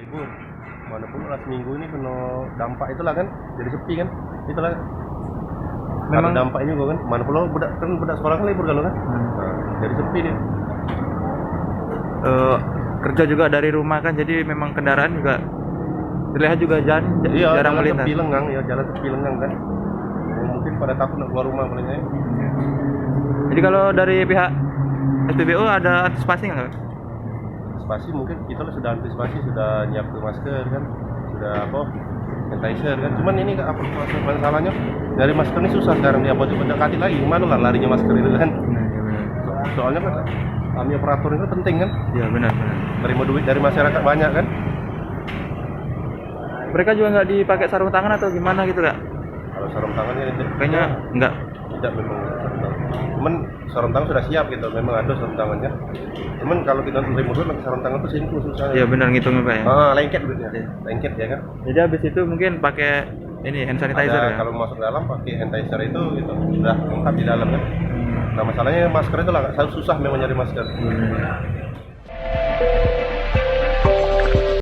libur. Mana pun lah seminggu ini kena dampak itulah kan, jadi sepi kan, itulah. Memang dampaknya juga kan, mana pula budak sekolah kan libur kalau kan, jadi sepi dia. Kerja juga dari rumah kan, jadi memang kendaraan juga terlihat juga jarang melintas. Tepi lengang, ya jalan tepi lengang kan. Mungkin pada takut nak keluar rumah palingnya. Jadi kalau dari pihak SPBU ada antisipasi nggak? Antisipasi mungkin kita sudah antisipasi, sudah nyiapkan masker kan, sudah sanitizer kan. Cuman ini apa masalahnya dari masker ini susah sekarang dia buat mendekati lagi, mana lah larinya masker itu kan. Soalnya kan kami operator itu penting kan. Iya benar. Terima duit dari masyarakat banyak kan. Mereka juga nggak dipakai sarung tangan atau gimana gitu kak? Kalau sarung tangannya kayaknya nggak. Tidak memang sarung tangan. Cuman sarung tangan sudah siap gitu, memang ada sarung tangannya. Cuman kalau kita terima duit pakai sarung tangan tuh simpul susah. Iya benar ngitungnya pak ya. Lengket duitnya. Lengket ya kan. Jadi habis itu mungkin pakai ini hand sanitizer ya. Kalau masuk dalam pakai hand sanitizer itu gitu, sudah lengkap di dalam kan. Nah masalahnya masker itu lah susah memang nyari masker.